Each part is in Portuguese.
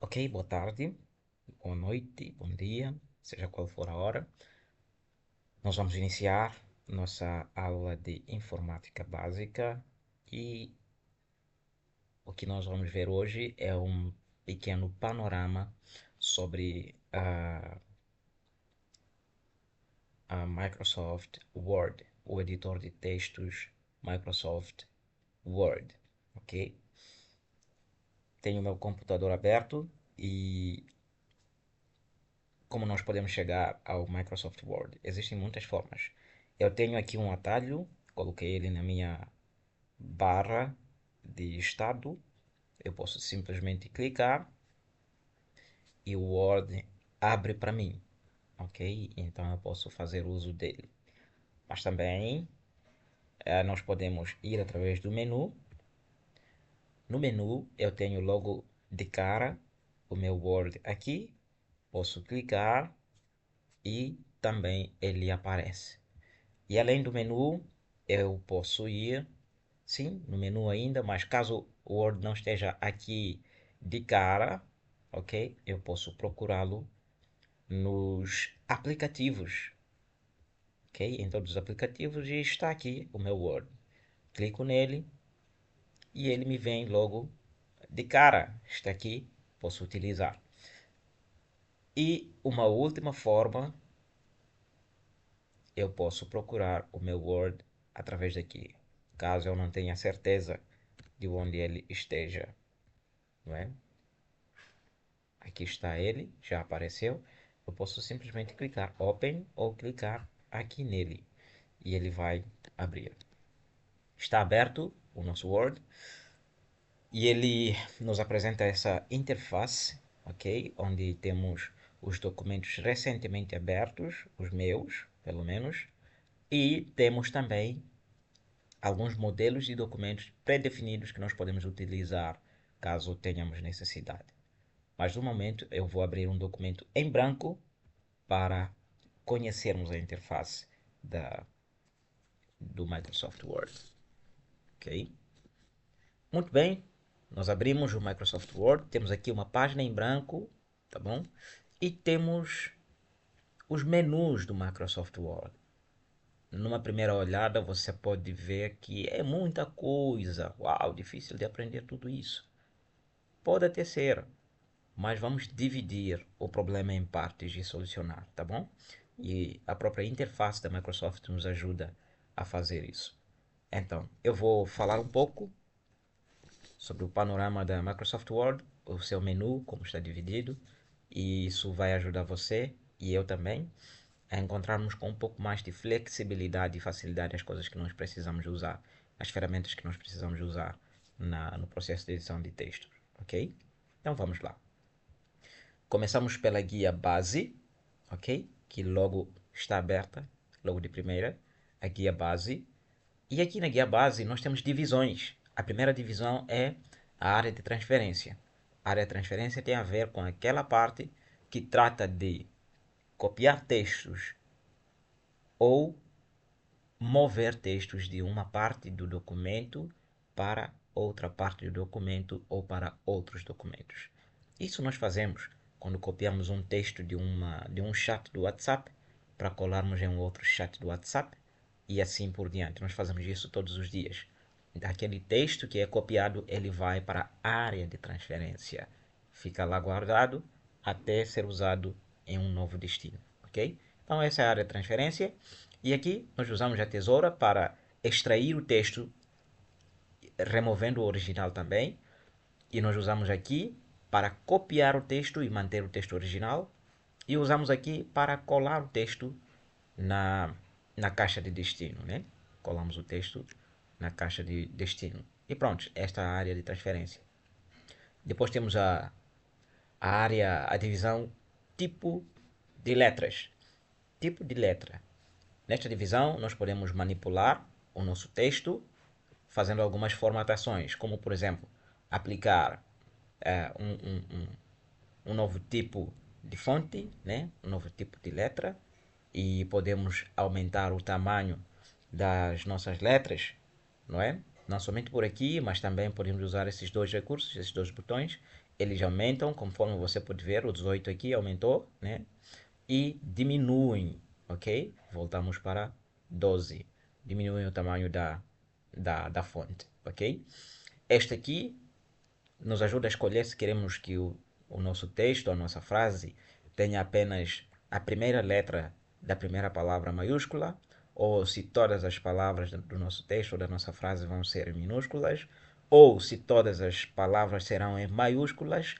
Ok, boa tarde, boa noite, bom dia, seja qual for a hora. Nós vamos iniciar nossa aula de informática básica e o que nós vamos ver hoje é um pequeno panorama sobre a Microsoft Word, o editor de textos Microsoft Word, ok? Tenho o meu computador aberto e como nós podemos chegar ao Microsoft Word? Existem muitas formas. Eu tenho aqui um atalho, coloquei ele na minha barra de estado. Eu posso simplesmente clicar e o Word abre para mim, ok? Então eu posso fazer uso dele. Mas também nós podemos ir através do menu. No menu eu tenho logo de cara o meu Word aqui. Posso clicar e também ele aparece. E além do menu, eu posso ir, sim, no menu ainda, mas caso o Word não esteja aqui de cara, ok? Eu posso procurá-lo nos aplicativos, ok? Em todos os aplicativos e está aqui o meu Word. Clico nele e ele me vem logo de cara. Está aqui, posso utilizar. E uma última forma, eu posso procurar o meu Word através daqui, caso eu não tenha certeza de onde ele esteja, não é? Aqui está ele, já apareceu. Eu posso simplesmente clicar Open ou clicar aqui nele e ele vai abrir. Está aberto o nosso Word e ele nos apresenta essa interface, ok? Onde temos os documentos recentemente abertos, os meus, pelo menos, e temos também alguns modelos de documentos pré-definidos que nós podemos utilizar caso tenhamos necessidade. Mas no momento eu vou abrir um documento em branco para conhecermos a interface do Microsoft Word. Ok? Muito bem, nós abrimos o Microsoft Word, temos aqui uma página em branco, tá bom? E temos os menus do Microsoft Word. Numa primeira olhada você pode ver que é muita coisa. Uau, difícil de aprender tudo isso. Pode até ser, mas vamos dividir o problema em partes e solucionar, tá bom? E a própria interface da Microsoft nos ajuda a fazer isso. Então, eu vou falar um pouco sobre o panorama da Microsoft Word, o seu menu, como está dividido, e isso vai ajudar você e eu também a encontrarmos com um pouco mais de flexibilidade e facilidade as coisas que nós precisamos usar, as ferramentas que nós precisamos usar no processo de edição de texto, ok? Então vamos lá. Começamos pela guia base, ok? Que logo está aberta, logo de primeira, a guia base. E aqui na guia base nós temos divisões. A primeira divisão é a área de transferência. A área de transferência tem a ver com aquela parte que trata de copiar textos ou mover textos de uma parte do documento para outra parte do documento ou para outros documentos. Isso nós fazemos quando copiamos um texto de um chat do WhatsApp para colarmos em um outro chat do WhatsApp e assim por diante. Nós fazemos isso todos os dias. Aquele texto que é copiado, ele vai para a área de transferência. Fica lá guardado até ser usado em um novo destino, ok? Então essa é a área de transferência. E aqui nós usamos a tesoura para extrair o texto, removendo o original também. E nós usamos aqui para copiar o texto e manter o texto original. E usamos aqui para colar o texto na, na caixa de destino, né? Colamos o texto na caixa de destino. E pronto, esta é a área de transferência. Depois temos a divisão tipo de letras. Tipo de letra. Nesta divisão, nós podemos manipular o nosso texto fazendo algumas formatações, como por exemplo, aplicar eh, um, um, um, um novo tipo de fonte, né? Um novo tipo de letra, e podemos aumentar o tamanho das nossas letras, não é? Não somente por aqui, mas também podemos usar esses dois recursos, esses dois botões, eles aumentam, conforme você pode ver, o 18 aqui aumentou, né? E diminuem, ok? Voltamos para 12. Diminuem o tamanho da fonte, ok? Este aqui nos ajuda a escolher se queremos que o nosso texto, a nossa frase, tenha apenas a primeira letra da primeira palavra maiúscula, ou se todas as palavras do nosso texto ou da nossa frase vão ser em minúsculas, ou se todas as palavras serão em maiúsculas,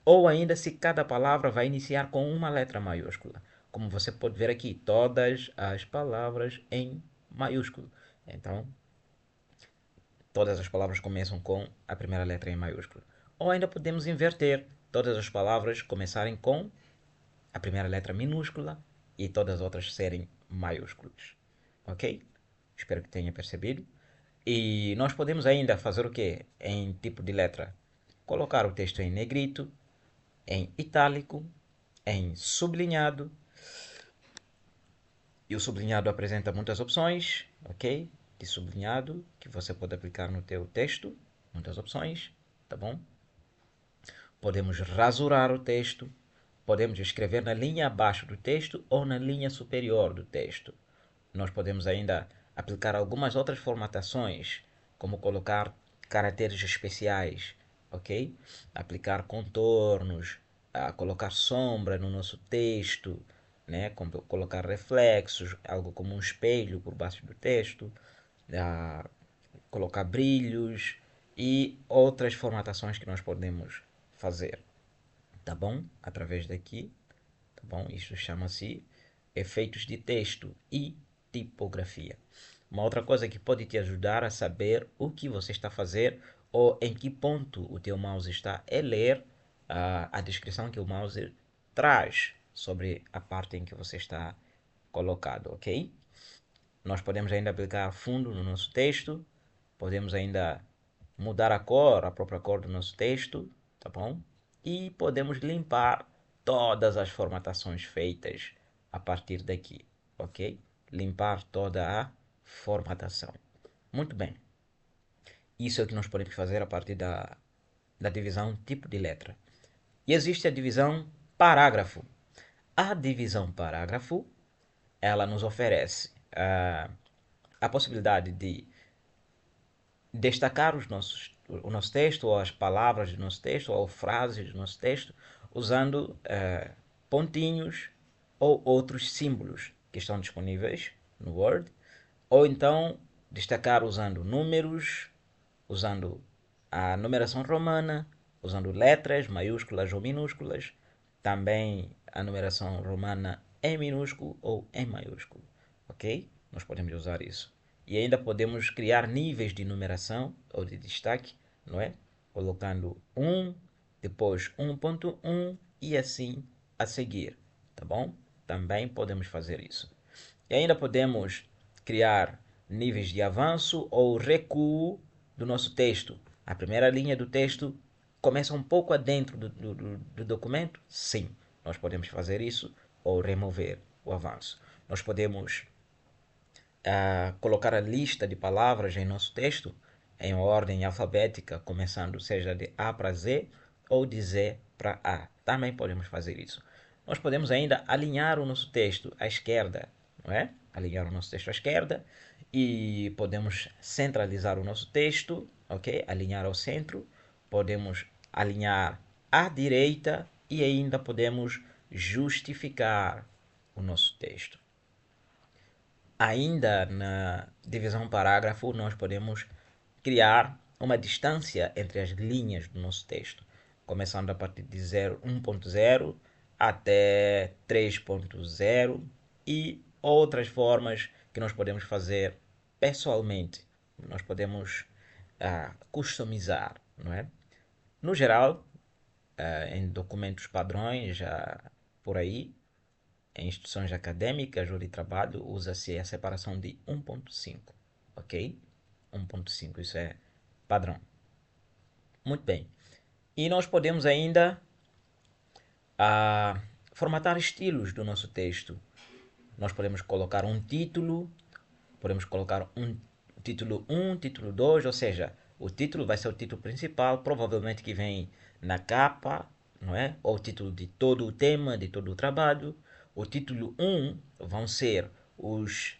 ou ainda se cada palavra vai iniciar com uma letra maiúscula. Como você pode ver aqui, todas as palavras em maiúsculo. Então, todas as palavras começam com a primeira letra em maiúsculo. Ou ainda podemos inverter, todas as palavras começarem com a primeira letra minúscula e todas as outras serem maiúsculas. Ok? Espero que tenha percebido. E nós podemos ainda fazer o que? Em tipo de letra. Colocar o texto em negrito, em itálico, em sublinhado. E o sublinhado apresenta muitas opções, ok? De sublinhado que você pode aplicar no teu texto. Muitas opções, tá bom? Podemos rasurar o texto, podemos escrever na linha abaixo do texto ou na linha superior do texto. Nós podemos ainda aplicar algumas outras formatações, como colocar caracteres especiais, ok? Aplicar contornos, colocar sombra no nosso texto, né? Como colocar reflexos, algo como um espelho por baixo do texto, colocar brilhos e outras formatações que nós podemos fazer, tá bom? Através daqui, tá bom? Isso chama-se efeitos de texto e tipografia. Uma outra coisa que pode te ajudar a saber o que você está a fazer ou em que ponto o teu mouse está é ler a descrição que o mouse traz sobre a parte em que você está colocado, ok? Nós podemos ainda aplicar fundo no nosso texto, podemos ainda mudar a cor, a própria cor do nosso texto, tá bom? E podemos limpar todas as formatações feitas a partir daqui, ok? Limpar toda a formatação. Muito bem. Isso é o que nós podemos fazer a partir da divisão tipo de letra. E existe a divisão parágrafo. A divisão parágrafo, ela nos oferece a possibilidade de destacar o nosso texto, ou as palavras do nosso texto, ou frases do nosso texto, usando pontinhos ou outros símbolos que estão disponíveis no Word, ou então destacar usando números, usando a numeração romana, usando letras maiúsculas ou minúsculas, também a numeração romana em minúsculo ou em maiúsculo, ok? Nós podemos usar isso. E ainda podemos criar níveis de numeração ou de destaque, não é? Colocando 1, depois 1.1 e assim a seguir, tá bom? Também podemos fazer isso. E ainda podemos criar níveis de avanço ou recuo do nosso texto. A primeira linha do texto começa um pouco adentro do documento? Sim, nós podemos fazer isso ou remover o avanço. Nós podemos colocar a lista de palavras em nosso texto em ordem alfabética, começando seja de A para Z ou de Z para A. Também podemos fazer isso. Nós podemos ainda alinhar o nosso texto à esquerda, não é? Alinhar o nosso texto à esquerda e podemos centralizar o nosso texto, ok? Alinhar ao centro. Podemos alinhar à direita e ainda podemos justificar o nosso texto. Ainda na divisão parágrafo, nós podemos criar uma distância entre as linhas do nosso texto, começando a partir de 1.0 até 3.0 e outras formas que nós podemos fazer pessoalmente. Nós podemos customizar, não é? No geral, em documentos padrões, por aí, em instituições acadêmicas ou de trabalho, usa-se a separação de 1.5, ok? 1.5, isso é padrão. Muito bem. E nós podemos ainda formatar estilos do nosso texto. Nós podemos colocar um título, podemos colocar um título 1, título 2, ou seja, o título vai ser o título principal, provavelmente que vem na capa, não é? Ou o título de todo o tema, de todo o trabalho. O título 1 vão ser os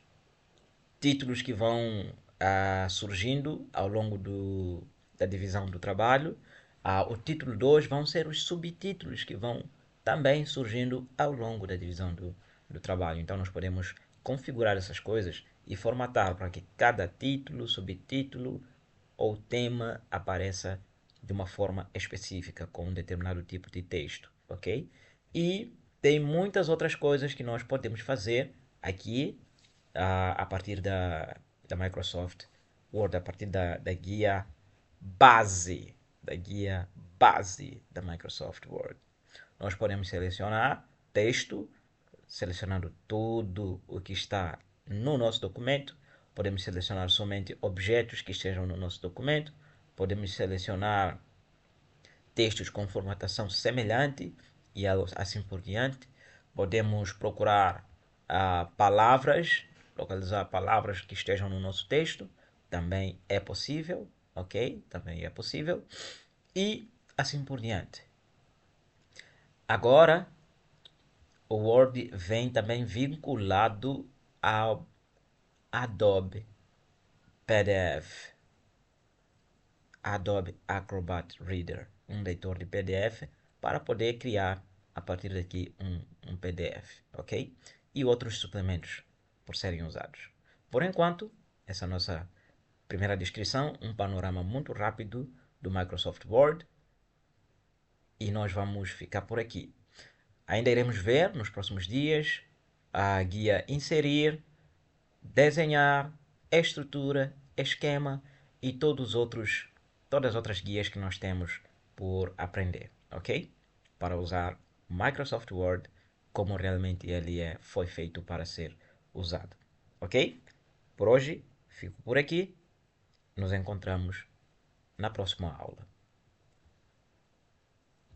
títulos que vão surgindo ao longo da divisão do trabalho. O título 2 vão ser os subtítulos que vão também surgindo ao longo da divisão do trabalho. Então nós podemos configurar essas coisas e formatar para que cada título, subtítulo ou tema apareça de uma forma específica com um determinado tipo de texto, ok? E tem muitas outras coisas que nós podemos fazer aqui a partir da Microsoft Word, a partir da guia base da Microsoft Word. Nós podemos selecionar texto, selecionando tudo o que está no nosso documento. Podemos selecionar somente objetos que estejam no nosso documento. Podemos selecionar textos com formatação semelhante e assim por diante. Podemos procurar palavras, localizar palavras que estejam no nosso texto, também é possível, ok? Também é possível. E assim por diante. Agora, o Word vem também vinculado ao Adobe PDF, Adobe Acrobat Reader, um leitor de PDF, para poder criar a partir daqui um PDF, ok? E outros suplementos por serem usados. Por enquanto, essa é a nossa primeira descrição, um panorama muito rápido do Microsoft Word, e nós vamos ficar por aqui. Ainda iremos ver nos próximos dias a guia inserir, desenhar, estrutura, esquema e todas as outras guias que nós temos por aprender, ok? Para usar Microsoft Word como realmente foi feito para ser usado, ok? Por hoje, fico por aqui. Nos encontramos na próxima aula.